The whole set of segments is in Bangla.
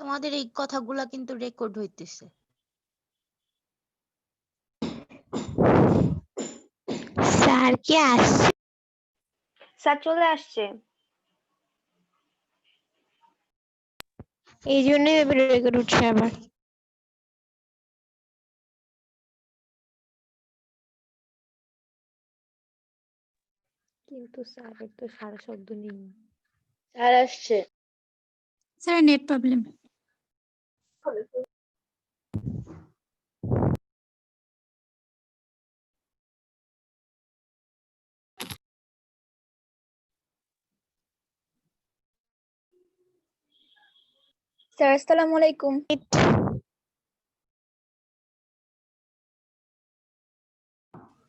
তোমাদের এই কথাগুলা কিন্তু রেকর্ড হইতেছে। স্যার কি আসছে? স্যার চলে আসছে। এই জন্যই রেকর্ড উঠছে আবার। কিন্তু স্যারের তো সারা শব্দ নেই। স্যার আসছে। Sir net problem. স্যার আসসালামু আলাইকুম।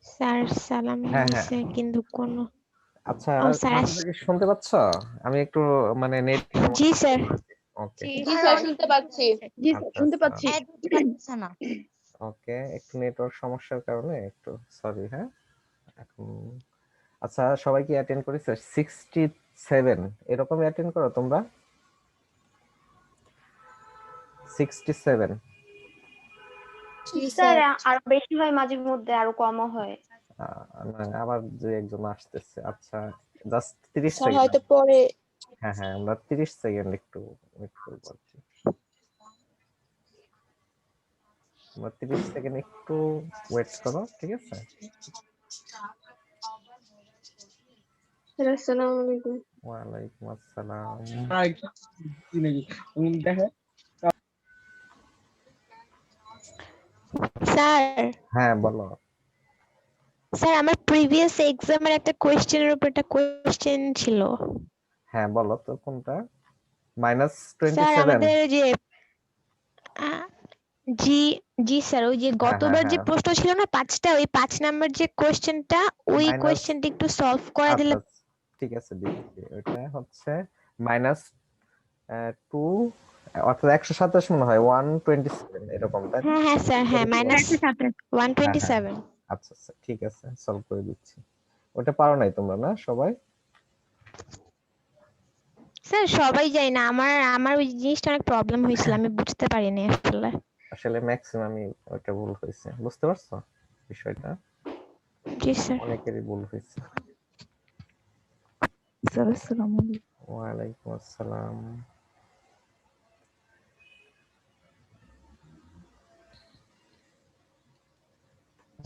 স্যার সালাম দিছে কিন্তু কোনো আচ্ছা ও স্যার তোমরা কি শুনতে পাচ্ছ? আমি একটু মানে নেট জি স্যার ওকে জি স্যার শুনতে পাচ্ছি। জি স্যার আচ্ছা, শুনতে আচ্ছা। পাচ্ছি। অ্যাড হতে পারতেছে না। ওকে একটু নেটওয়ার্ক সমস্যার কারণে একটু সরি হ্যাঁ এখন আচ্ছা সবাই কি অ্যাটেন্ড করেছে 67 এরকম অ্যাটেন্ড করো তোমরা 67 স্যার আরো বেশি হয় মাঝে মধ্যে আরো কমও হয়। না আবার দুই একজন আসতেছে আচ্ছা জাস্ট 30 স্যার সেকেন্ড হয়তো পরে হ্যাঁ হ্যাঁ আমরা 30 সেকেন্ড একটু ওয়েট করব আর কি আমরা 30 সেকেন্ড একটু ওয়েট করো ঠিক আছে স্যার আসসালামু আলাইকুম। ওয়ালাইকুম আসসালাম স্যার হ্যাঁ বলো স্যার আমার প্রিভিয়াস এক্সামের একটা কোশ্চেনের উপর একটা কোশ্চেন ছিল। হ্যাঁ বলো তো কোনটা স্যার -27 আমাদের যে জি জি স্যার ওই যে গতবার যে হ্যাঁ। প্রশ্ন ছিল না 5টা ওই 5 নাম্বার যে কোশ্চেনটা ওই Minus- কোশ্চেনটা একটু সলভ করে দিলে আচ্ছা, ঠিক আছে দিচ্ছি ওটা হচ্ছে -2 অর্থাৎ 127 মনে হয় 127 এরকম তাই না? হ্যাঁ স্যার হ্যাঁ হ্যাঁ, -127 আচ্ছা আচ্ছা ঠিক আছে সলভ করে দিচ্ছি ওটা পারো নাই তোমরা না সবাই স্যার সবাই যায় না আমার আমার ওই জিনিসটা অনেক প্রবলেম হয়েছিল আমি বুঝতে পারিনি আসলে আসলে ম্যাক্সিমামই ওটা ভুল হয়েছে বুঝতে পারছো বিষয়টা জি স্যার অনেকেরই ভুল হয়েছে স্যার আসসালামু আলাইকুম। ওয়ালাইকুম আসসালাম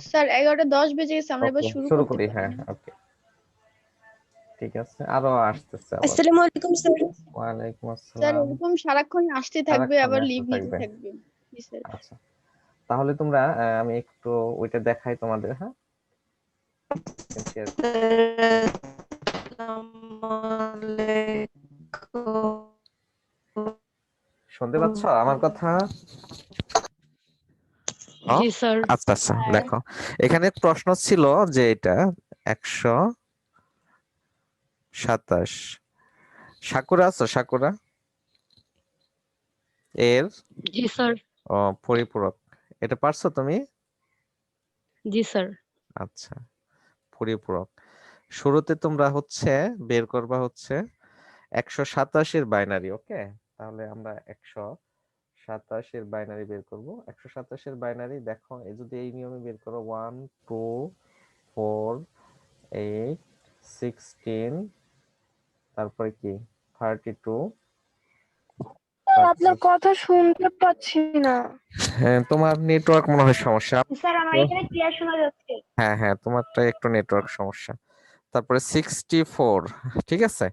স্যার 11:10 বেজে গেছে আমরা এবার Okay, শুরু শুরু করতে করি পারি। হ্যাঁ ওকে ঠিক আছে আরো আসতেছে আবার আসসালামু আলাইকুম স্যার। ওয়ালাইকুম স্যার আসসালাম এরকম সারাক্ষণ আসতে থাকবে সারাক্ষণ আবার আসতে লিভ নিতে থাকবে। থাকবে। জি স্যার। আচ্ছা তাহলে তোমরা আমি একটু ওইটা দেখাই তোমাদের হ্যাঁ শুনতে পাচ্ছ আমার কথা জি স্যার। আচ্ছা আচ্ছা দেখো এখানে প্রশ্ন ছিল যে এটা 127 সাকুরা আছো সাকুরা এর জি স্যার। পরিপূরক এটা পারছো তুমি জি স্যার। আচ্ছা পরিপূরক শুরুতে তোমরা হচ্ছে বের করবা হচ্ছে 127 এর বাইনারি ওকে তাহলে আমরা 127 এর বাইনারি বের করব 127 এর বাইনারি দেখো এই যদি এই নিয়মে বের করো 1 2 4 8 16 তারপরে কি 32 আপনার কথা শুনতে পাচ্ছি না। হ্যাঁ তোমার নেটওয়ার্ক মনে হয় সমস্যা স্যার আমার এখানে ক্লিয়ার শোনা যাচ্ছে। হ্যাঁ হ্যাঁ তোমারটা একটু নেটওয়ার্ক সমস্যা তারপরে 64 ঠিক আছে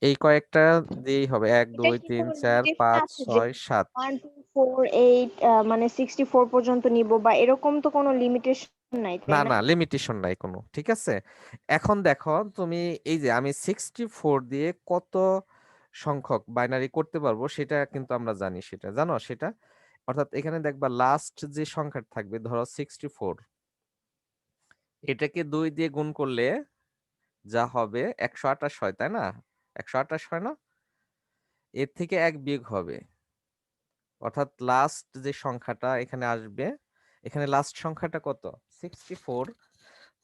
এই কয়েকটা দিয়েই হবে 1 2 3 4 5 6 7 1 2 4 8 মানে 64 পর্যন্ত নিব বা এরকম তো কোনো লিমিটেশন নাই তাই না না? না লিমিটেশন নাই কোনো ঠিক আছে এখন দেখো তুমি এই যে আমি 64 দিয়ে কত সংখ্যক বাইনারি করতে পারবো সেটা কিন্তু আমরা জানি সেটা জানো সেটা অর্থাৎ এখানে দেখবা লাস্ট যে সংখ্যাটা থাকবে ধরো 64 এটাকে 2 দিয়ে গুণ করলে যা হবে 128 হয় তাই না 128 হয় না এর থেকে 1 বিয়োগ হবে অর্থাৎ লাস্ট যে সংখ্যাটা এখানে আসবে এখানে লাস্ট সংখ্যাটা কত 64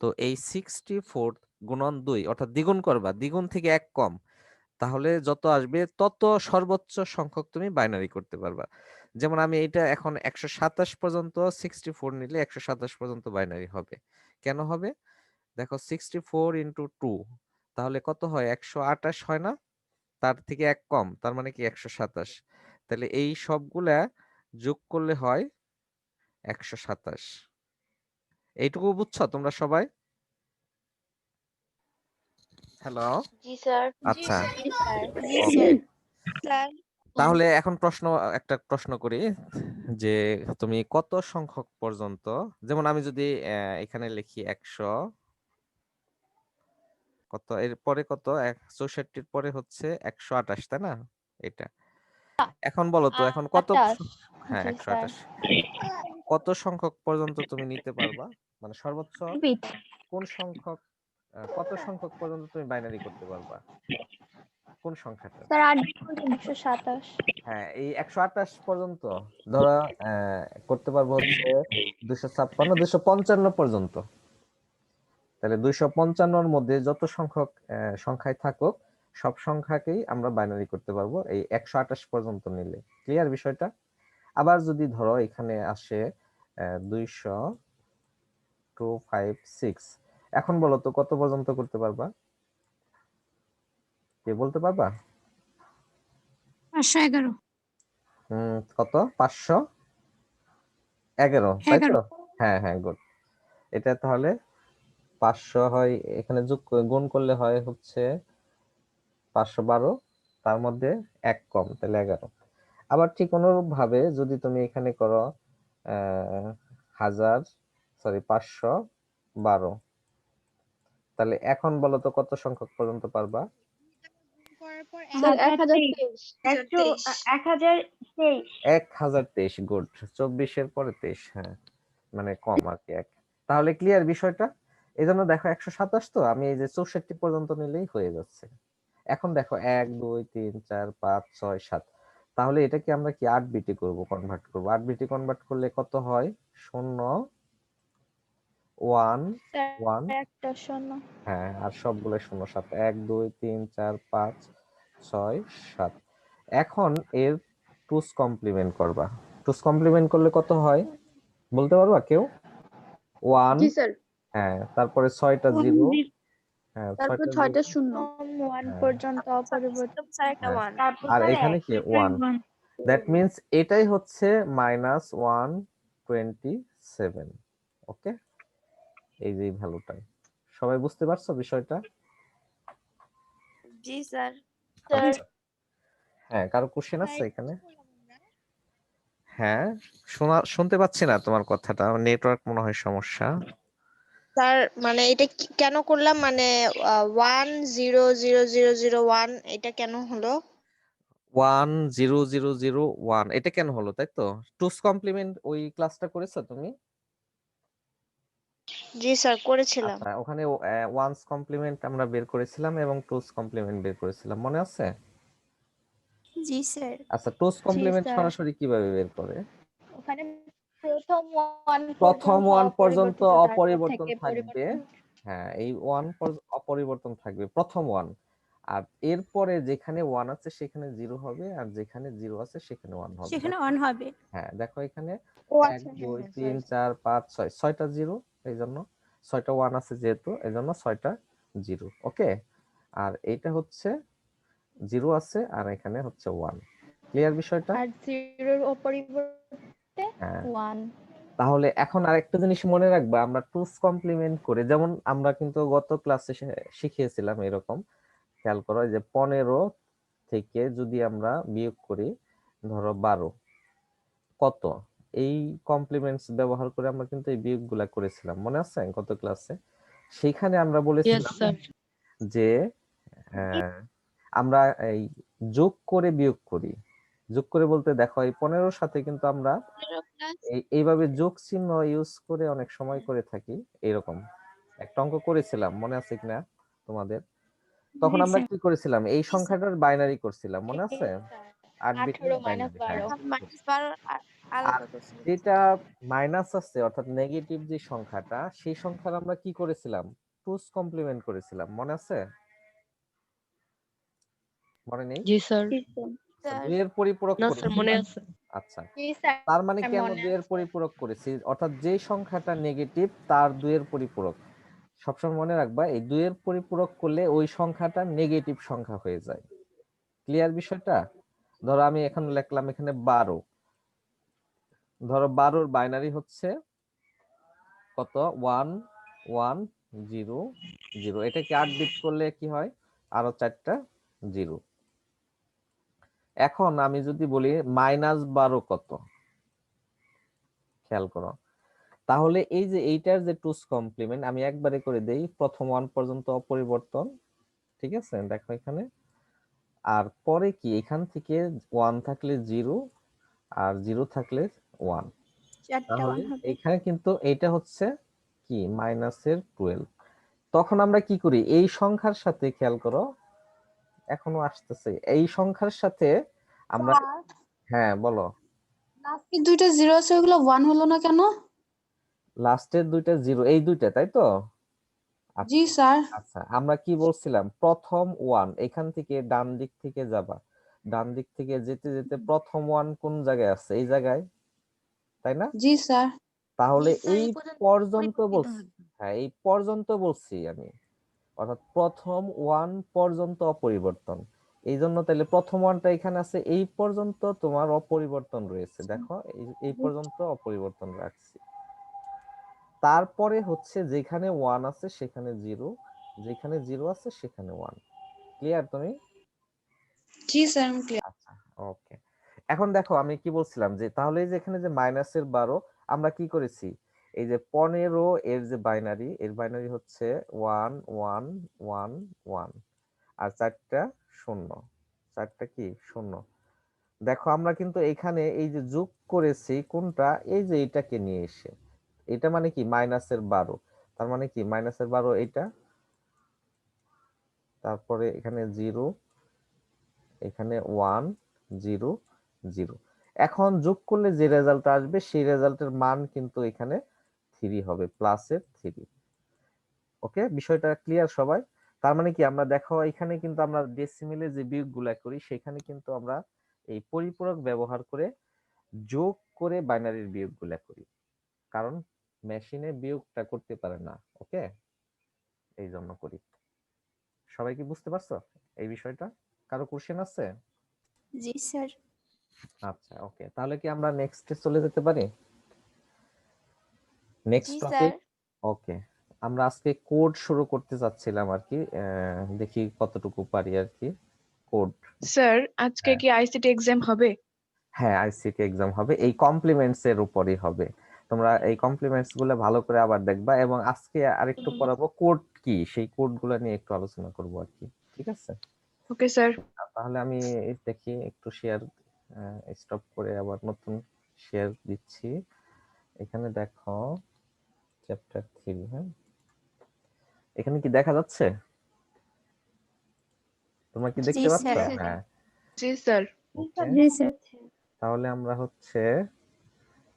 তো এই 64 গুণন 2 অর্থাৎ দ্বিগুণ করবা দ্বিগুণ থেকে 1 কম তাহলে যত আসবে তত সর্বোচ্চ সংখ্যক তুমি বাইনারি করতে পারবা। যেমন আমি এটা এখন 127 পর্যন্ত 64 নিলে 127 পর্যন্ত বাইনারি হবে। কেন হবে? দেখো 64 ইন্টু 2 তাহলে কত হয়? 128 হয় না? তার থেকে এক কম, তার মানে কি 127। তাহলে এই সবগুলা যোগ করলে হয় 127। এইটুকু বুঝছো তোমরা সবাই? হ্যালো, জি স্যার। আচ্ছা, জি স্যার। ওকে। স্যার তাহলে এখন একটা প্রশ্ন করি যে তুমি কত সংখ্যক পর্যন্ত, যেমন আমি যদি এখানে লিখি 100, কত এর পরে কত 64 পরে হচ্ছে 128, তাই না? এটা এখন বলো তো এখন কত 28। হ্যাঁ জি স্যার। 128 কত সংখ্যক পর্যন্ত তুমি নিতে পারবা, মানে সর্বোচ্চ কোন সংখ্যক কত সংখ্যক পর্যন্ত তুমি বাইনারি করতে পারবা, কোন সংখ্যাটা? স্যার 8 227। হ্যাঁ, এই 128 পর্যন্ত ধরো করতে পারবো হচ্ছে 256 255 পর্যন্ত। তাহলে 255-র মধ্যে যত সংখ্যক সংখ্যায় থাকুক সব সংখ্যাকেই আমরা বাইনারি করতে পারবো এই 128 পর্যন্ত নিলে। ক্লিয়ার বিষয়টা? আবার যদি ধরো এখানে আসে 200-256, এখন বলো তো কত পর্যন্ত করতে পারবা? কে বলতে পারবা? 511 কত? 511, তাই তো? 11 হ্যাঁ হ্যাঁ, গুড। এটা তাহলে 500 হয়, এখানে গুণ করলে হয় হচ্ছে 512, তার মধ্যে এক কম, তাহলে 11। আবার ঠিক অনুরূপ ভাবে যদি তুমি এখানে করো 512, তাহলে এখন বলো তো কত সংখ্যক পর্যন্ত পারবা? স্যার 1023। 1023। 1023, গুড। 24-এর পরে 23, হ্যাঁ, মানে কম আর কি এক। তাহলে ক্লিয়ার বিষয়টা? এই জন্য দেখো 127 তো আমি এই যে 64 পর্যন্ত নিলেই হয়ে যাচ্ছে। এখন দেখো 1 2 3 4 5 6 7, তাহলে এটাকে আমরা কি 8 বিটে করব, কনভার্ট করব। 8 বিটে কনভার্ট করলে কত হয়? 0 1 1, একটা শূন্য। হ্যাঁ, আর সবগুলো শূন্য। 7 1 2 3 4 5 6 7। এখন এর টুস কমপ্লিমেন্ট করবা। টুস কমপ্লিমেন্ট করলে কত হয় বলতে পারবা কেউ? 1, জি স্যার। হ্যাঁ, তারপরে 6টা 0, হ্যাঁ, তারপর 6টা 0, 6টা শূন্য। 1 হ্যাঁ পর্যন্ত অপরিবর্তিত। স্যার একটা হ্যাঁ, 1। তারপর আর স্যার এখানে কি 1। 1 দ্যাট মিন্স এটাই হচ্ছে -127। ওকে, এই যে ভ্যালুটাই। সবাই বুঝতে পারছো বিষয়টা? জি স্যার। আচ্ছা, হ্যাঁ, কারো কোশ্চেন আছে এখানে? হ্যাঁ, শুনতে পাচ্ছি না তোমার কথাটা, নেটওয়ার্ক মনে হয় সমস্যা। স্যার মানে এটা কেন করলাম, মানে 1 0 0 0 0 1 এটা কেন হলো? 1 0 0 0 1 এটা কেন হলো, তাই তো? টুস কমপ্লিমেন্ট ওই ক্লাসটা করেছো তুমি? জি স্যার করেছিলাম। আচ্ছা, ওখানে ওয়ান্স কমপ্লিমেন্ট আমরা বের করেছিলাম এবং টুস কমপ্লিমেন্ট বের করেছিলাম, মনে আছে? জি স্যার। আচ্ছা, টুস জি কমপ্লিমেন্ট স্যার। সরাসরি কিভাবে বের করে? ওখানে প্রথম 1 প্রথম পর্যন্ত 1 পর্যন্ত অপরিবর্তিত, তারপর অপরিবর্তন থেকে থাকবে। পরিবর্তন। হ্যাঁ, এই 1 অপরিবর্তন থাকবে প্রথম 1। আর এরপরে যেখানে 1 আছে সেখানে 0 হবে, আর যেখানে 0 আছে সেখানে 1 হবে। সেখানে 1 হবে। হ্যাঁ, দেখো এখানে ও 1 আচ্ছা, 2 হ্যাঁ 3 সরি। 4 5 6, 6টা 0, এই জন্য 6টা 1 আছে যেহেতু এই জন্য 6টা 0। ওকে, আর এইটা হচ্ছে 0 আছে আর এখানে হচ্ছে 1। ক্লিয়ার বিষয়টা? আর 0 অপরিবর্তিত হ্যাঁ, 1। তাহলে এখন আরেকটা জিনিস মনে রাখবা, আমরা টুস কমপ্লিমেন্ট করে, যেমন আমরা কিন্তু গত ক্লাসে শিখিয়েছিলাম এরকম। খেয়াল করো যে 15 থেকে যদি আমরা বিয়োগ করি ধরো 12, কত? এই কমপ্লিমেন্টস ব্যবহার করে আমরা কিন্তু এই বিয়োগগুলা করেছিলাম, মনে আছে গত ক্লাসে? সেইখানে আমরা ইয়েস বলেছিলাম স্যার। যে আহ, আমরা এই যোগ করে বিয়োগ করি। যোগ করে বলতে দেখো এই 15-র সাথে কিন্তু আমরা এইভাবে যোগ চিহ্ন ইউজ করে অনেক সময় করে থাকি। এরকম একটা অঙ্ক করেছিলাম, মনে আছে কিনা তোমাদের? তখন জি আমরা স্যার। কি করেছিলাম? এই সংখ্যাটার বাইনারি করছিলাম, মনে আছে? 8 বিটের 18 মাইনাস বাইনারি, হ্যাঁ। 12 আর আলাদা করছিল। যেটা মাইনাস আছে অর্থাৎ নেগেটিভ যে সংখ্যাটা, সেই সংখ্যার আমরা কি করেছিলাম? টুস কমপ্লিমেন্ট করেছিলাম, মনে আছে? মনে নেই? জি স্যার। আচ্ছা, 2 এর পরিপূরক না স্যার করেছি মনে না? আছে। আচ্ছা, জি স্যার তার মানে কেন মনে 2 এর আছে। পরিপূরক করেছি? অর্থাৎ যে সংখ্যাটা নেগেটিভ তার 2 এর পরিপূরক। সবসময় মনে রাখবা এই 2 এর পরিপূরক করলে ওই সংখ্যাটা নেগেটিভ সংখ্যা হয়ে যায়। ক্লিয়ার বিষয়টা? ধরো আমি এখন লিখলাম এখানে 12। ধরো 12 এর বাইনারি হচ্ছে কত? 1 1 0 0। এটাকে 8 বিট করলে কি হয়? আরো 4টা 0। এখন আমি যদি বলি -12 কত? খেয়াল করো। তাহলে এই যে এইটার যে টুস কমপ্লিমেন্ট আমি একবারে করে দেই, প্রথম 1 পর্যন্ত অপরিবর্তন, ঠিক আছে? দেখো এখানে। আর পরে কি এখান থেকে 1 থাকলে 0 আর 0 থাকলে 1। 4টা তাহলে 1 হবে। এখানে কিন্তু এইটা হচ্ছে কি মাইনাসের 12। তখন আমরা কি করি? এই সংখ্যার সাথে খেয়াল করো, এখনো আসতেছে, এই সংখ্যার সাথে আমরা, হ্যাঁ বলো, লাস্টের দুইটা জিরো আছে ওগুলো 1 হলো না কেন? লাস্টের দুইটা 0, এই দুইটা, তাই তো? আচ্ছা জি স্যার। আচ্ছা, আমরা কি বলছিলাম? প্রথম 1 এখান থেকে ডান দিক থেকে যাবা, ডান দিক থেকে যেতে যেতে প্রথম 1 কোন জায়গায় আছে? এই জায়গায়, তাই না? জি স্যার। তাহলে জি স্যার, এই এই পর্যন্ত পর্যন্ত পরিবর্তিত বলছি, হবে। হ্যাঁ এই পর্যন্ত বলছি আমি, অর্থাৎ প্রথম 1 পর্যন্ত অপরিবর্তন। এই জন্য তাহলে প্রথম 1টা এখানে আছে, এই পর্যন্ত তোমার অপরিবর্তন রয়েছে। দেখো এই পর্যন্ত অপরিবর্তন রাখছি। তারপরে হচ্ছে যেখানে 1 আছে সেখানে 0, যেখানে 0 আছে সেখানে 1। ক্লিয়ার তুমি? জি স্যার আমি ক্লিয়ার। আচ্ছা, ওকে। এখন দেখো আমি কি বলছিলাম, যে তাহলে এই যে এখানে যে মাইনাসের 12 আমরা কি করেছি? এই যে 15 এর যে বাইনারি, এর বাইনারি হচ্ছে 1 1 1 1 আর 4টা 0, 4টা কি 0। দেখো আমরা কিন্তু এখানে এই যে যোগ করেছি কোনটা? এই যে এটাকে নিয়ে এসে, এটা মানে কি মাইনাসের 12, তার মানে কি মাইনাসের 12 এটা, তারপরে এখানে 0, এখানে 1 0 0। এখন যোগ করলে যে রেজাল্ট আসবে সেই রেজাল্টের মান কিন্তু এখানে 3 হবে, প্লাসের 3। ওকে, বিষয়টা ক্লিয়ার সবাই? তার মানে কি আমরা দেখো এখানে কিন্তু আমরা ডেসিমেলে যে বিয়োগগুলা করি সেখানে কিন্তু আমরা এই পরিপূরক ব্যবহার করে যোগ করে বাইনারির বিয়োগগুলা করি, কারণ মেশিনে বিয়োগটা করতে পারে না। ওকে, এই জন্য করি। সবাই কি বুঝতে পারছো এই বিষয়টা? কারো কোশ্চেন আছে? জি স্যার। আচ্ছা, ওকে, তাহলে কি আমরা নেক্সটে চলে যেতে পারি? নেক্সট জি টপিক। স্যার। ওকে, আমরা আজকে কোড শুরু করতে যাচ্ছিলাম আর কি, দেখি কতটুকু পারি আর কি। কোড, স্যার আজকে হ্যাঁ কি আইসিটি এক্সাম হবে? হ্যাঁ, আইসিটি এক্সাম হবে, এই কমপ্লিমেন্টস এর উপরই হবে। তোমরা এই কমপ্লিমেন্টস গুলো ভালো করে আবার দেখবা, এবং আজকে আরেকটু পড়াবো কোড কি, সেই কোড গুলো নিয়ে একটু আলোচনা করব আর কি। ঠিক আছে, ওকে স্যার। তাহলে আমি দেখি একটু শেয়ার স্টপ করে আবার নতুন শেয়ার দিচ্ছি। এখানে দেখো চ্যাপ্টার 3, হ্যাঁ এখানে কি দেখা যাচ্ছে? তোমরা কি জি দেখতে পাচ্ছ? স্যার। হ্যাঁ, জি স্যার। ওকে, জি স্যার। তাহলে আমরা হচ্ছে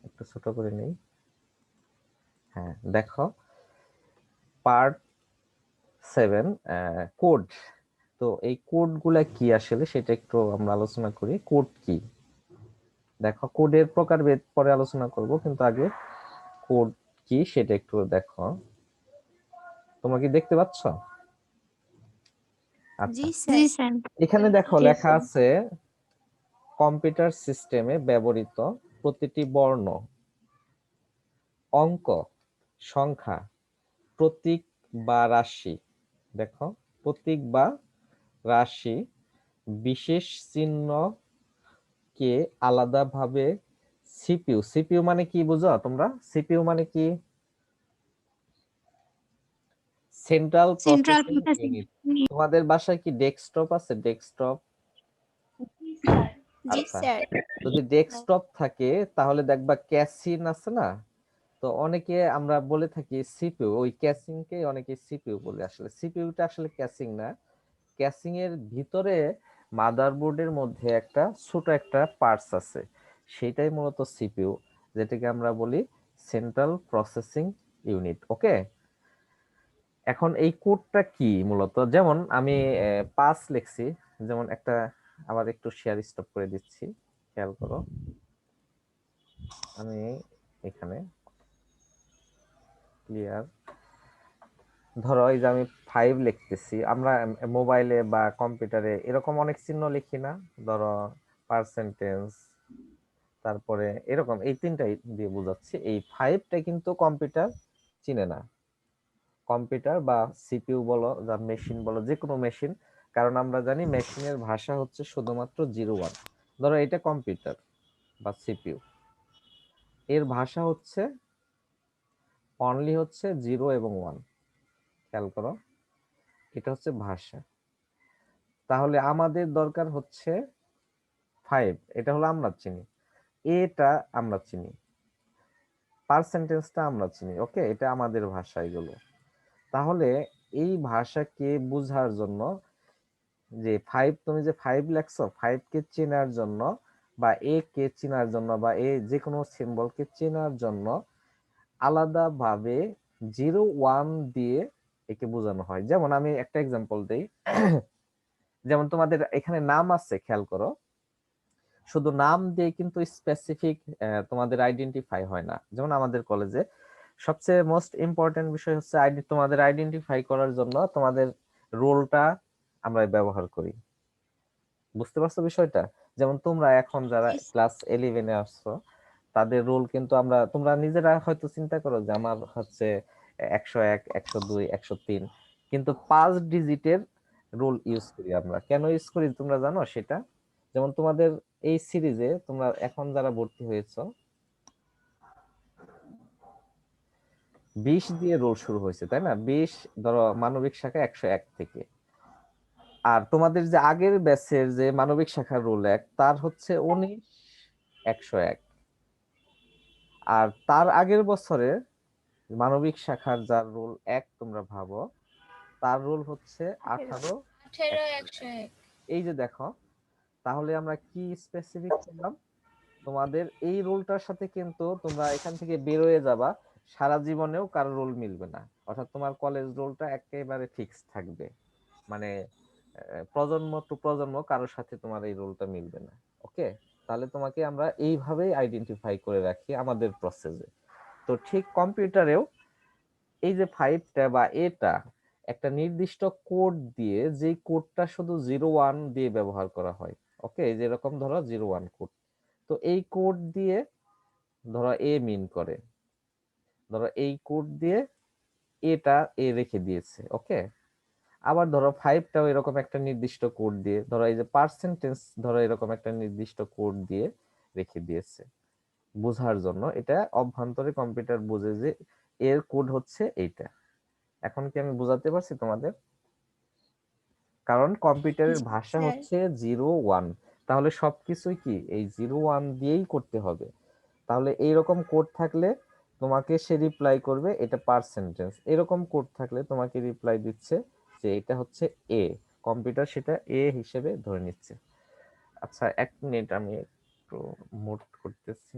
একটু ছোট করে নিই। হ্যাঁ দেখো, পার্ট 7 কোড। তো এই কোড গুলা কি আসলে সেটা একটু আমরা আলোচনা করি। কোড কি? দেখো কোডের প্রকারভেদ পরে আলোচনা করব, কিন্তু আগে কোড কি সেটা একটু দেখো। তোমরা কি দেখতে পাচ্ছ? আচ্ছা, জি জি স্যার। স্যার। এখানে দেখো জি লেখা স্যার। আছে কম্পিউটার সিস্টেমে ব্যবহৃত প্রতিটি বর্ণ, অঙ্ক, সংখ্যা, প্রতীক বা রাশি, দেখো প্রতীক বা রাশি, বিশেষ চিহ্নকে আলাদাভাবে সিপিইউ, সিপিইউ মানে কি বুঝো তোমরা? সিপিইউ মানে কি? Central central processing processing unit. তোমাদের বাসায় কি ডেস্কটপ আছে? ডেস্কটপ? জি স্যার। জি আচ্ছা, স্যার। যদি ডেস্কটপ থাকে তাহলে দেখবা ক্যাসিন আছে না? তো অনেকে আমরা বলে থাকি সিপিইউ, ওই ক্যাসিং কে অনেকে সিপিইউ বলে। আসলে সিপিইউটা আসলে ক্যাসিং না, ক্যাসিং এর ভিতরে মাদারবোর্ডের মধ্যে একটা ছোট একটা পার্টস আছে, সেটাই মূলত সিপিইউ, যেটাকে আমরা বলি সেন্ট্রাল প্রসেসিং ইউনিট। ওকে, এখন এই কোডটা কি মূলত, যেমন আমি 5 লিখছি, যেমন একটা, আবার একটু শেয়ার স্টপ করে দিচ্ছি, খেয়াল করো। আমি এখানে ক্লিয়ার, ধরো এই যে আমি 5 লিখতেছি, আমরা মোবাইলে বা কম্পিউটারে এরকম অনেক চিহ্ন লিখি না, ধরো পার্সেন্টেজ, তারপরে এরকম এই তিনটাই দিয়ে বোঝাচ্ছি। এই 5টা কিন্তু কম্পিউটার চিনে না, কম্পিউটার বা সিপিইউ বলো, যা মেশিন বলো, যে কোনো মেশিন, কারণ আমরা জানি মেশিনের ভাষা হচ্ছে শুধুমাত্র 0 1। ধরো এটা কম্পিউটার বা সিপিইউ, এর ভাষা হচ্ছে অনলি হচ্ছে 0 এবং 1। খেয়াল করো, এটা হচ্ছে ভাষা। তাহলে আমাদের দরকার হচ্ছে 5, এটা হলো আমরা চিনি, এটা আমরা চিনি, পার্সেন্টেজটা আমরা চিনি, ওকে, এটা আমাদের ভাষা এগুলো। তাহলে এই ভাষাকে বোঝার জন্য, যে 5, তুমি যে 5 লেখছো, 5 কে চেনার জন্য বা এ কে চেনার জন্য বা এ যে কোনো সিম্বলকে চেনার জন্য আলাদাভাবে 0 1 দিয়ে একে বোঝানো হয়। যেমন আমি একটা এক্সাম্পল দেই, যেমন তোমাদের এখানে নাম আছে, খেয়াল করো, শুধু নাম দিয়ে কিন্তু স্পেসিফিক তোমাদের আইডেন্টিফাই হয় না। যেমন আমাদের কলেজে সবচেয়ে মোস্ট ইম্পর্টেন্ট বিষয় হচ্ছে তোমাদের আইডেন্টিফাই করার জন্য তোমাদের রোলটা আমরা ব্যবহার করি। বুঝতে পারছো বিষয়টা? যেমন তোমরা এখন যারা ক্লাস 11-এ আসছো, তাদের রোল কিন্তু তোমরা নিজেরা হয়তো চিন্তা করো যে আমার হচ্ছে 101, 102, 103, কিন্তু 5 ডিজিটের রোল ইউজ করি আমরা। কেন ইউজ করি তোমরা জানো সেটা? যেমন তোমাদের এই সিরিজে তোমরা এখন যারা ভর্তি হয়েছো, 20 দিয়ে রোল শুরু হয়েছে, তাই না? 20, ধরো মানবিক শাখা 101 থেকে। আর তোমাদের যে আগের ব্যাচের যে মানবিক শাখার রোল 1, তার হচ্ছে 19, 101। আর তার আগের বছরে মানবিক শাখার যার রোল 1 তোমরা ভাবো, তার রোল হচ্ছে 18, 101। এই যে দেখো, তাহলে আমরা কি স্পেসিফিক করলাম? তোমাদের এই রোলটার সাথে কিন্তু তোমরা এখান থেকে বের হয়ে যাবা, সারা জীবনেও কারো রোল মিলবে না। অর্থাৎ তোমার কলেজ রোলটা একেবারে ফিক্স থাকবে, মানে প্রজন্ম টু প্রজন্ম কারোর সাথে তোমার এই রোলটা মিলবে না। ওকে, তাহলে তোমাকে আমরা এইভাবেই আইডেন্টিফাই করে রাখি আমাদের প্রসেসে। তো ঠিক কম্পিউটারেও এই যে 5টা বা এটা একটা নির্দিষ্ট কোড দিয়ে, যে কোডটা শুধু 0 1 দিয়ে ব্যবহার করা হয়। ওকে, যেরকম ধরো 0 1 কোড, তো এই কোড দিয়ে ধরো এ মিন করে, ধরো এই কোড দিয়ে এটা এ রেখে দিয়েছে। ওকে, আবার ধরো 5টাও এরকম একটা নির্দিষ্ট কোড দিয়ে, ধরো এই যে পার্সেন্টেজ, ধরো এরকম একটা নির্দিষ্ট কোড দিয়ে রেখে দিয়েছে বোঝার জন্য। এটা অভ্যন্তরে কম্পিউটার বোঝে যে এর কোড হচ্ছে এইটা। এখন কি আমি বোঝাতে পারছি তোমাদের? কারণ কম্পিউটারের ভাষা হচ্ছে 0 1, তাহলে সবকিছুই কি এই 0 1 দিয়েই করতে হবে। তাহলে এইরকম কোড থাকলে তোমাকে সে রিপ্লাই করবে এটা পার্সেন্টেজ, এরকম কোড থাকলে তোমাকে রিপ্লাই দিচ্ছে যে এটা হচ্ছে এ, কম্পিউটার সেটা এ হিসেবে ধরে নিচ্ছে। আচ্ছা, 1 মিনিট, আমি একটু মুট করতেছি।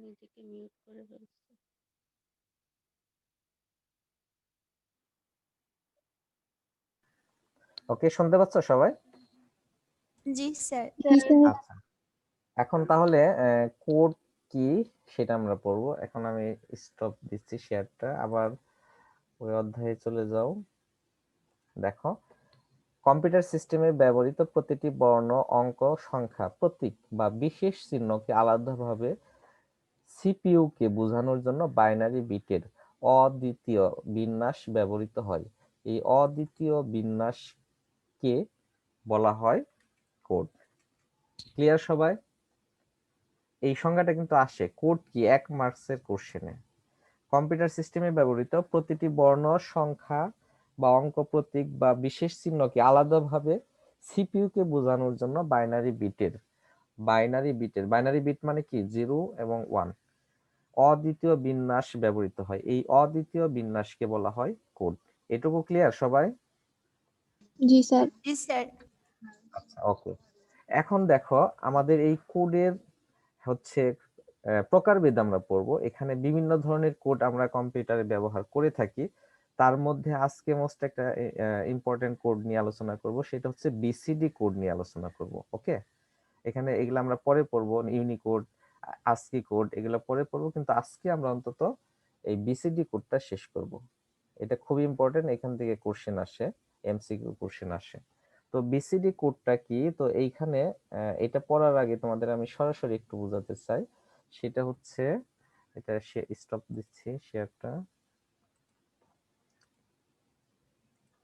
নিজেকে মিউট করে ফেলছে। ওকে, শুনতে পাচ্ছ সবাই? জি স্যার। আচ্ছা, এখন তাহলে কোড কি সেটা আমরা পড়বো। এখন আমি স্টপ দিচ্ছি শেয়ারটা, আবার ওই অধ্যায়ে চলে যাও। দেখো, কম্পিউটার সিস্টেমে ব্যবহৃত প্রতিটি বর্ণ, অঙ্ক, সংখ্যা, প্রতীক বা বিশেষ চিহ্নকে আলাদাভাবে সিপিইউ কে বোঝানোর জন্য বাইনারি বিটের অদ্বিতীয় বিন্যাস ব্যবহৃত হয়। এই অদ্বিতীয় বিন্যাসকে বলা হয় কোড। ক্লিয়ার সবাই? এই সংজ্ঞাটা কিন্তু আসে কোড কি 1 মার্কসের কোশ্চেনে। কম্পিউটার সিস্টেমে ব্যবহৃত প্রতিটি বর্ণ, সংখ্যা বা অঙ্ক প্রতীক বা বিশেষ চিহ্নকে আলাদাভাবে সিপিইউ কে বোঝানোর জন্য বাইনারি বিট মানে কি 0 এবং 1 অদ্বিতীয় বিন্যাস ব্যবহৃত হয়। এই অদ্বিতীয় বিন্যাসকে বলা হয় কোড। এটুকু ক্লিয়ার সবাই? জি স্যার। জি স্যার। আচ্ছা, ওকে। এখন দেখো আমাদের এই কোডের হচ্ছে প্রকারভেদ আমরা পড়বো। এখানে বিভিন্ন ধরনের কোড আমরা কম্পিউটারে ব্যবহার করে থাকি। তার মধ্যে আজকে মোস্ট একটা ইম্পর্টেন্ট কোড নিয়ে আলোচনা করব, সেটা হচ্ছে বিসিডি কোড নিয়ে আলোচনা করব। ওকে, এখানে এগুলো আমরা পরে পড়বো, ইউনিকোড, আস্কি কোড এগুলো পরে পড়বো, কিন্তু আজকে আমরা অন্তত এই বিসিডি কোডটা শেষ করব। এটা খুবই ইম্পর্টেন্ট, এখান থেকে কোশ্চেন আসে, এমসিকিউ কোশ্চেন আসে। তো বিসিডি কোডটা কি? তো এইখানে এটা পড়ার আগে তোমাদের আমি সরাসরি একটু বোঝাতে চাই। সেটা হচ্ছে, এটা স্টপ দিচ্ছি শেয়ারটা,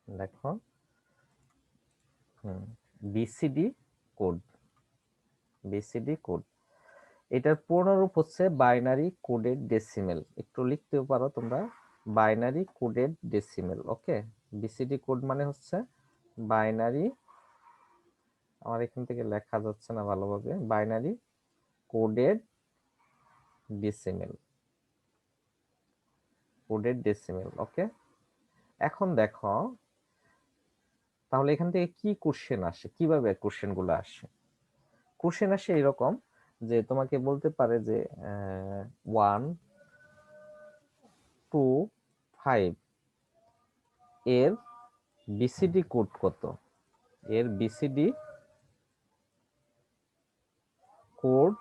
দেখো। বিসিডি কোড, বিসিডি কোড এটার পূর্ণরূপ হচ্ছে বাইনারি কোডেড ডেসিমেল। একটু লিখতেও পারো তোমরা, বাইনারি কোডেড ডেসিমেল। ওকে, বিসিডি কোড মানে হচ্ছে বাইনারি, আমার এখান থেকে লেখা যাচ্ছে না ভালোভাবে, binary coded decimal, coded decimal. Okay, এখন দেখো তাহলে এখান থেকে কি কোশ্চেন আসে, কিভাবে কোশ্চেন গুলো আসে? কোশ্চেন আসে এরকম যে তোমাকে বলতে পারে যে 1 2 5 এর বিসিডি কোড কত, এর বিসিডি কোড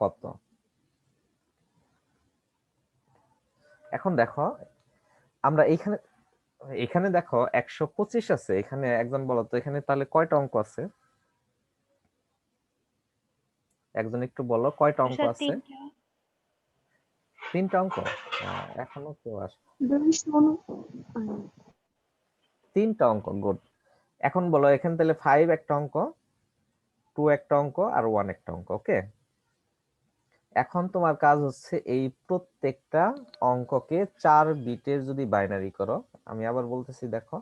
কত। এখন দেখো আমরা এখানে, এখানে দেখো 125 আছে, এখানে একজন বলো তো এখানে তাহলে কয়টা অঙ্ক আছে? একজন একটু বলো কয়টা অঙ্ক স্যার আছে? 3টা অঙ্ক। এখনো কেউ আসে? 3টা অঙ্ক, গুড। এখন বলো এখানে তাহলে 5 একটা অঙ্ক, 2 একটা অঙ্ক আর 1 একটা অঙ্ক। ওকে, এখন তোমার কাজ হচ্ছে এই প্রত্যেকটা অঙ্ককে 4 বিটের যদি বাইনারি করো, আমি আবার বলতেছি দেখো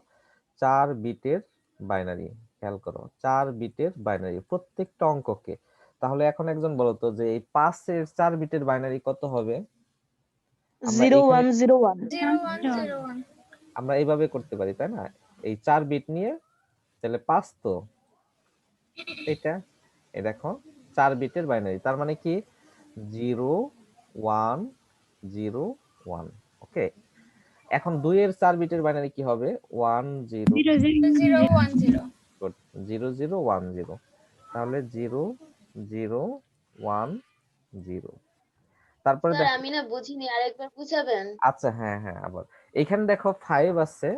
4 বিটের বাইনারি, খেয়াল করো 4 বিটের বাইনারি প্রত্যেকটা অঙ্ককে। তাহলে এখন একজন বলো তো যে এই 5 এর 4 বিটের বাইনারি কত হবে? আমরা এখানে 0101 0101। আমরা এইভাবে করতে পারি, তাই না? এই 4 বিট নিয়ে, তাহলে 5 তো এটা, এই দেখো 4 বিটের বাইনারি, তার মানে কি 0101। ওকে, এখন 2 এর 4 বিটের বাইনারি কি হবে? 10 0010। গুড, 0010। তাহলে 0010। তারপরে স্যার দেখো, আমি না বুঝিনি, আরেকবার বুঝাবেন? আচ্ছা হ্যাঁ হ্যাঁ, আবার এখানে দেখো 5 আছে,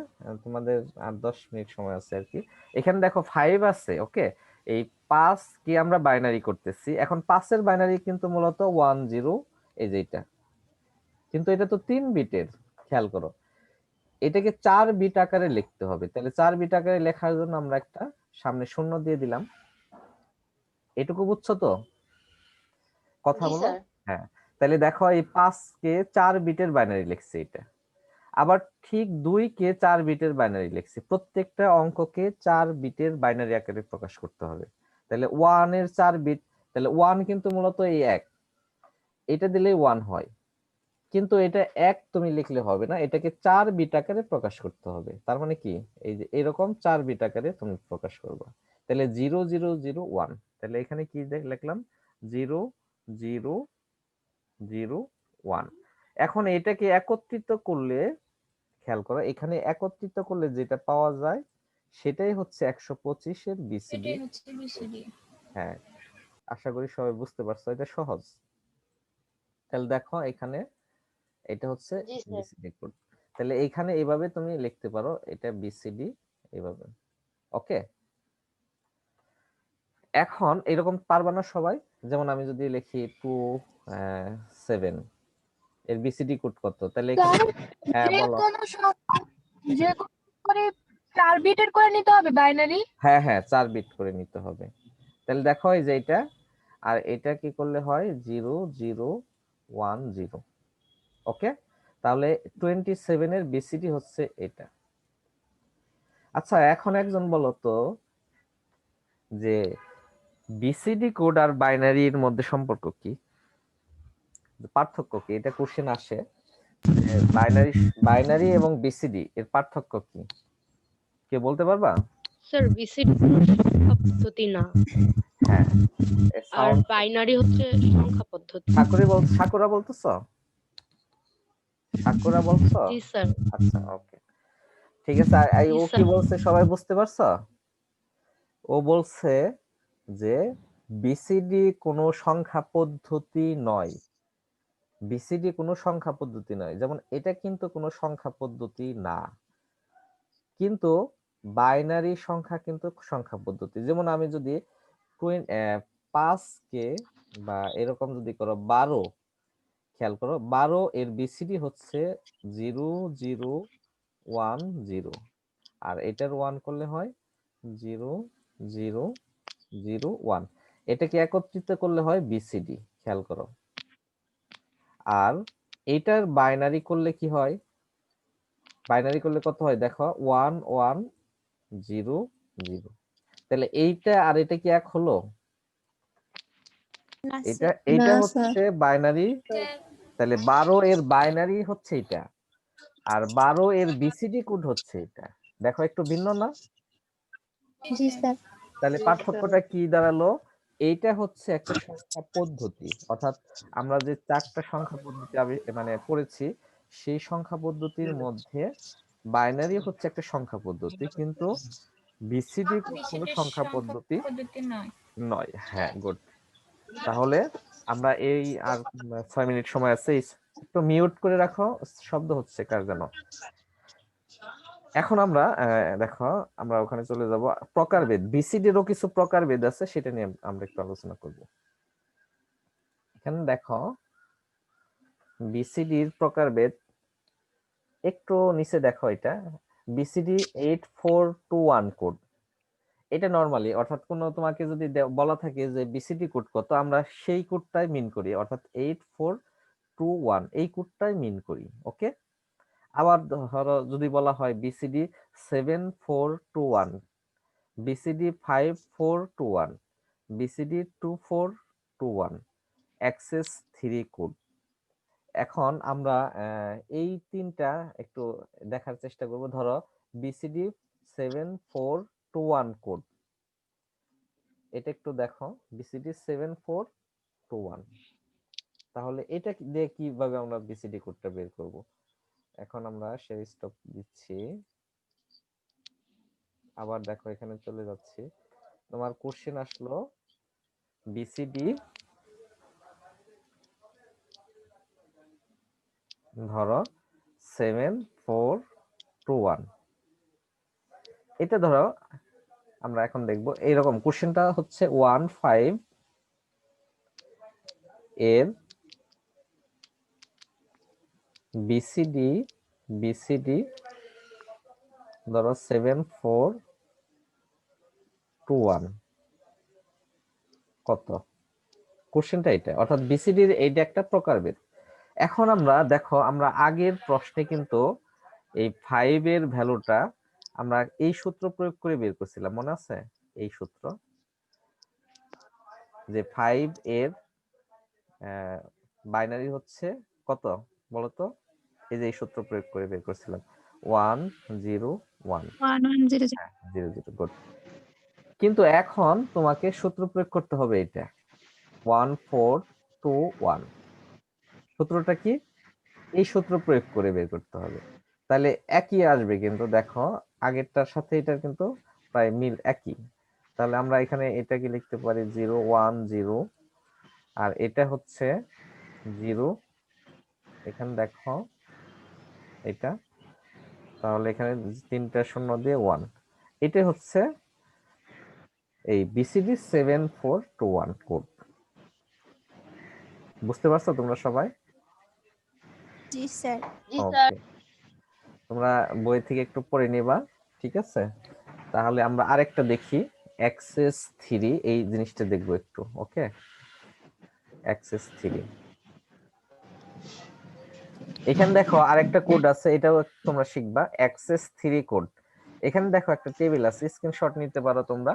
তোমাদের আর 10 মিনিট সময় আছে আর কি। এখানে দেখো 5 আছে। ওকে, এই 5 কি আমরা বাইনারি করতেছি, এখন 5 এর বাইনারি কিন্তু মূলত 10, এই যে এটা, কিন্তু এটা তো 3 বিটের, খেয়াল করো এটাকে 4 বিট আকারে লিখতে হবে। তাহলে 4 বিট আকারে লেখার জন্য আমরা একটা সামনে শূন্য দিয়ে দিলাম। এটুকু বুঝছো তো? কথা জি বলো। স্যার। হ্যাঁ, তাহলে দেখো এই 5 কে 4 বিটের বাইনারি লিখছে এটা, আবার ঠিক 2 কে 4 বিটের বাইনারি লিখছি। প্রত্যেকটা অঙ্ককে 4 বিটের বাইনারি আকারে প্রকাশ করতে হবে। তাহলে 1 এর 4 বিট, তাহলে 1 কিন্তু মূলত এই 1, এটা দিলেই 1 হয়, কিন্তু এটা 1 তুমি লিখলে হবে না, এটাকে 4 বিট আকারে প্রকাশ করতে হবে। তার মানে কি এই যে এরকম 4 বিট আকারে তুমি প্রকাশ করবে। তাহলে 0001, তাহলে এখানে কি লিখলাম 0001। এখন এটাকে একত্রিত করলে, খেয়াল করো এখানে একত্রিত করলে যেটা পাওয়া যায় সেটাই হচ্ছে 125 এর বিসিডি। এটাই হচ্ছে বিসিডি। হ্যাঁ, আশা করি সবাই বুঝতে পারছো, এটা সহজ। তাহলে দেখো এখানে এটা হচ্ছে জি স্যার। BCD code. তাহলে এইখানে এইভাবে তুমি লিখতে পারো, এটা বিসিডি এইভাবে। ওকে, এখন এরকম পারবা না সবাই? যেমন আমি যদি লিখি 2 7, এর বিসিডি কোড কত? তাহলে স্যার, হ্যাঁ যে বলো। কোনো যে কোনো করে 4 বিটের করে নিতে হবে বাইনারি। হ্যাঁ হ্যাঁ 4 বিট করে নিতে হবে। তাহলে দেখো এই যে এটা আর এটা কি করলে হয় 0 0 1 0। ওকে, তাহলে 27 এর বিসিডি হচ্ছে এটা। আচ্ছা এখন একজন বলো তো যে বিসিডি কোড আর বাইনারির মধ্যে সম্পর্ক কি, পার্থক্য কি? এটা কোশ্চেন আসে, বাইনারি বাইনারি এবং বিসিডি এর পার্থক্য কি, কে বলতে পারবা? স্যার বিসিডি কোনো সংখ্যা পদ্ধতি না, হ্যাঁ আর সাউন্ড বাইনারি হচ্ছে সংখ্যা পদ্ধতি। সাকুরা বলতেছো? সাকুরা বলছো? জি স্যার। আচ্ছা ওকে ঠিক আছে। আর জি ও কি স্যার। বলছে সবাই বুঝতে পারছো? ও বলছে যে বিসিডি কোনো সংখ্যা পদ্ধতি নয়, বিসিডি কোনো সংখ্যা পদ্ধতি নয়, যেমন এটা কিন্তু কোনো সংখ্যা পদ্ধতি না, কিন্তু বাইনারি সংখ্যা কিন্তু সংখ্যা পদ্ধতি। যেমন আমি যদি 5 কে বা এরকম যদি করো 12, খেয়াল করো 12 এর বিসিডি হচ্ছে 0 0 1 0, আর এটার 1 করলে হয় 0 0 0 1। এটাকে একত্রিত করলে হয় বিসিডি, খেয়াল করো। আর এটার বাইনারি করলে কি হয়, বাইনারি করলে কত হয় দেখো 1 1 0 0। তাহলে এইটা আর এটা কি এক হলো? এটা এইটা হচ্ছে বাইনারি, তাহলে 12 এর বাইনারি হচ্ছে এটা, আর 12 এর বিসিডি কোড হচ্ছে এটা। দেখো একটু ভিন্ন না? জি স্যার। তাহলে পার্থক্যটা কি দাঁড়ালো? এইটা হচ্ছে একটা সংখ্যা পদ্ধতি, অর্থাৎ আমরা যে 4টা সংখ্যা পদ্ধতি মানে পড়েছি সেই সংখ্যা পদ্ধতির মধ্যে বাইনারি হচ্ছে একটা সংখ্যা পদ্ধতি, কিন্তু বিসিডি কোনো সংখ্যা পদ্ধতি নয়। নয়। হ্যাঁ গুড। তাহলে আমরা এই আর 6 মিনিট সময় আছে, একটু মিউট করে রাখো, শব্দ হচ্ছে কার যেন। এখন আমরা দেখো আমরা ওখানে চলে যাব, প্রকারভেদ, বিসিডি এরও কিছু প্রকারভেদ আছে, সেটা নিয়ে আমরা একটু আলোচনা করব। এখানে দেখো বিসিডির প্রকারভেদ, একটু নিচে দেখো এটা বিসিডি 8421 কোড। এটা নরমালি, অর্থাৎ কোনো তোমাকে যদি বলা থাকে যে বিসিডি কোড কত, আমরা সেই কোডটাই মিন করি, অর্থাৎ 8421 এই কোডটাই মিন করি। ওকে, আবার ধরো যদি বলা হয় BCD 7421, BCD 5421, BCD 2421, access 3 code. এখন আমরা এই তিনটা একটু দেখার চেষ্টা করব। ধরো বিসিডি 7421 কোড, এটা একটু দেখো বিসিডি 7421, তাহলে এটা দিয়ে কিভাবে আমরা বিসিডি কোডটা বের করব? এখন আমরা সেই স্টপ দিচ্ছি, আবার দেখো এখানে চলে যাচ্ছি, তোমার কোশ্চেন আসলো বিসিডি ধরো 7421, এটা ধরো আমরা এখন দেখবো এইরকম কোশ্চেনটা হচ্ছে 15 এর বিসিডি ধরো 7421 কত, কোশ্চেনটা এটা, অর্থাৎ বিসিডির এইটা একটা প্রকারভেদ। এখন আমরা দেখো আমরা আগের প্রশ্নে কিন্তু এই 5 এর ভ্যালুটা আমরা এই সূত্র প্রয়োগ করে বের করছিলাম, মনে আছে? এই সূত্র যে 5 এর বাইনারি হচ্ছে কত বলতো, এই যে এই সূত্র প্রয়োগ করে বের করছিলাম 101 1100। 00 গুড। কিন্তু এখন তোমাকে সূত্র প্রয়োগ করতে হবে এটা 1421, সূত্রটা কি? এই সূত্র প্রয়োগ করে বের করতে হবে, তাহলে একই আসবে। কিন্তু দেখো আগেরটার সাথে এটার কিন্তু প্রায় মিল একই, তাহলে আমরা এখানে এটা কি লিখতে পারি 010, আর এটা হচ্ছে 0, এখানে দেখো এটা, তাহলে এখানে 3টা শূন্য দিয়ে 1, এটা হচ্ছে এই বিসিডি 7421 কোড। বুঝতে পারছো তোমরা সবাই? জি স্যার। জি স্যার। ওকে, তোমরা বই থেকে একটু পড়ে নিবা, ঠিক আছে? তাহলে আমরা আরেকটা দেখি, অ্যাক্সেস থিওরি, এই জিনিসটা দেখবো একটু। ওকে, অ্যাক্সেস থিওরি। এখানে দেখো আরেকটা কোড আছে, এটাও তোমরা শিখবা, অ্যাক্সেস থিওরি কোড। এখানে দেখো একটা টেবিল আছে, স্ক্রিনশট নিতে পারো তোমরা।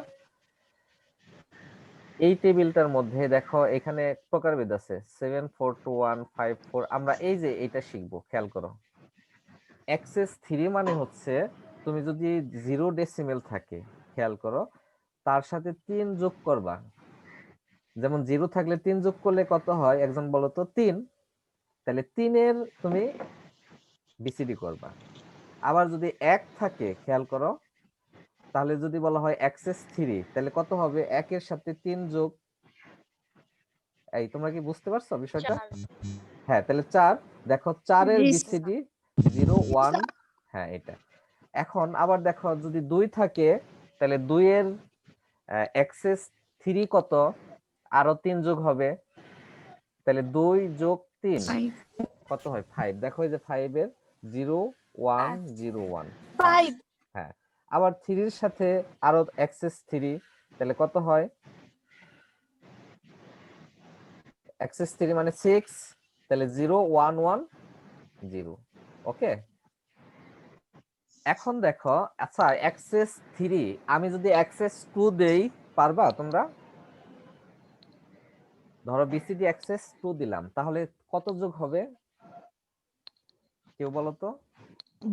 এই টেবিলটার মধ্যে দেখো এখানে প্রকারভেদ আছে 74215 আমরা এই যে এটা শিখবো, খেয়াল করো। অ্যাক্সেস থিওরি মানে হচ্ছে তুমি যদি 0 ডেসিমেল থাকে, খেয়াল করো, তার সাথে 3 যোগ করবা। যেমন 0 থাকলে 3 যোগ করলে কত হয়, একজন বলো তো? 3। তাহলে 3 এর তুমি বিসিডি করবা। আবার যদি 1 থাকে, খেয়াল করো, তাহলে যদি বলা হয় অ্যাক্সেস থিওরি, তাহলে কত হবে? 1 এর সাথে 3 যোগ, এই তোমরা কি বুঝতে পারছো বিষয়টা? হ্যাঁ, তাহলে 4। দেখো 4 এর জি বিসিডি 0 1, হ্যাঁ এটা। এখন আবার দেখো যদি 2 থাকে, তাহলে 2 এর অ্যাক্সেস থিওরি কত? আরো 3 যোগ হবে, তাহলে 2 যোগ 3 কত হয়? 5। দেখো এই যে 5 এর 0 1 0 1, 5 হ্যাঁ। আবার 3 এর সাথে আরো অ্যাক্সেস থিওরি, তাহলে কত হয়? অ্যাক্সেস থিওরি মানে 6, তাহলে 0 1 1 0। ওকে, এখন দেখো, আচ্ছা অ্যাক্সেস থিওরি আমি যদি অ্যাক্সেস 2 দেই, পারবা তোমরা? ধরো বিসিডি অ্যাক্সেস 2 দিলাম, তাহলে কত যোগ হবে? কেউ বলো তো?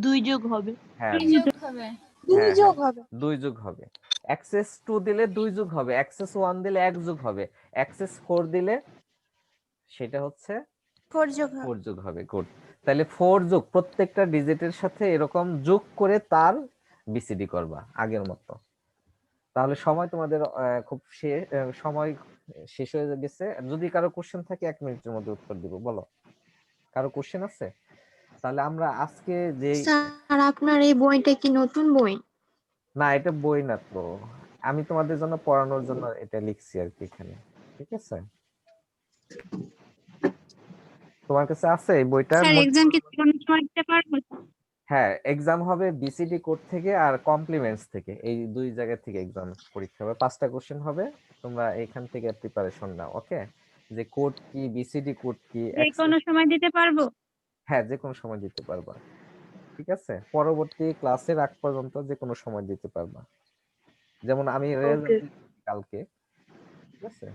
2 যোগ হবে। হ্যাঁ, 2 যোগ হবে। হ্যাঁ, যোগ হবে, 2 যোগ হবে। অ্যাক্সেস 2 দিলে 2 যোগ হবে, অ্যাক্সেস 1 দিলে 1 যোগ হবে, অ্যাক্সেস 4 দিলে সেটা হচ্ছে 4 যোগ হবে। 4 যোগ হবে। গুড। তাহলে 4 যোগ, প্রত্যেকটা ডিজিটের সাথে এরকম যোগ করে তার বিসিডি করবা আগের মতো। তাহলে সময় তোমাদের খুব সময় শেষ হয়ে গেছে। যদি কারো কোশ্চেন থাকে 1 মিনিটের মধ্যে উত্তর দিব। বলো, কারো কোশ্চেন আছে? তাহলে আমরা আজকে যে, স্যার আপনার এই বইটা কি নতুন বই? না এটা বই না তো, আমি তোমাদের জন্য পড়ানোর জন্য এটা লিখছি আর কি এখানে, ঠিক আছে? তোমার কাছে আছে এই বইটা? স্যার এক্সাম কি কোনো সময় দিতে পারবো? হ্যাঁ, এক্সাম হবে বিসিডি কোড থেকে আর কমপ্লিমেন্টস থেকে, এই দুই জায়গা থেকে এক্সাম পরীক্ষা হবে। 5টা কোশ্চেন হবে, তোমরা এখান থেকে প্রিপারেশন নাও। ওকে, যে কোড কি, বিসিডি কোড কি, যে কোনো সময় দিতে পারবো? হ্যাঁ যে কোনো সময় দিতে পারবা, ঠিক আছে? পরবর্তী ক্লাসের আগ পর্যন্ত যে কোনো সময় দিতে পারবা। যেমন আমি রেজাল্ট কালকে, ঠিক আছে?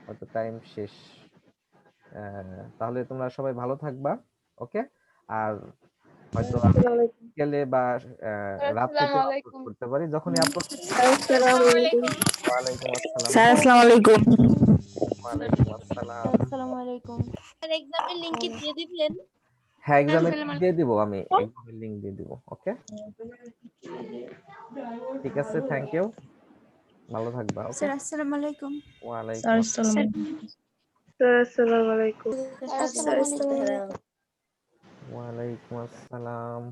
হয়তো টাইম শেষ। তাহলে তোমরা সবাই ভালো থাকবা। ওকে, আর হয়তো আমি বিকেলে বা রাত থেকে আপলোড করতে পারি, যখনই আপলোড। আসসালামু আলাইকুম। ওয়ালাইকুম আসসালাম। স্যার আসসালামু আলাইকুম। ওয়ালাইকুম আসসালাম। আসসালামু আলাইকুম। স্যার এক্সামের লিংক কি দিয়ে দিবেন? হ্যাঁ, এক্সামের লিংক দিয়ে দিব, আমি এক্সামের লিংক দিয়ে দিব। ওকে, ঠিক আছে, থ্যাংক ইউ, ভালো থাকবা। ওকে, স্যার আসসালামু আলাইকুম। ওয়ালাইকুম আসসালাম। স্যার আসসালামু আলাইকুম। আসসালামু আলাইকুম। ওয়ালাইকুম আসসালাম।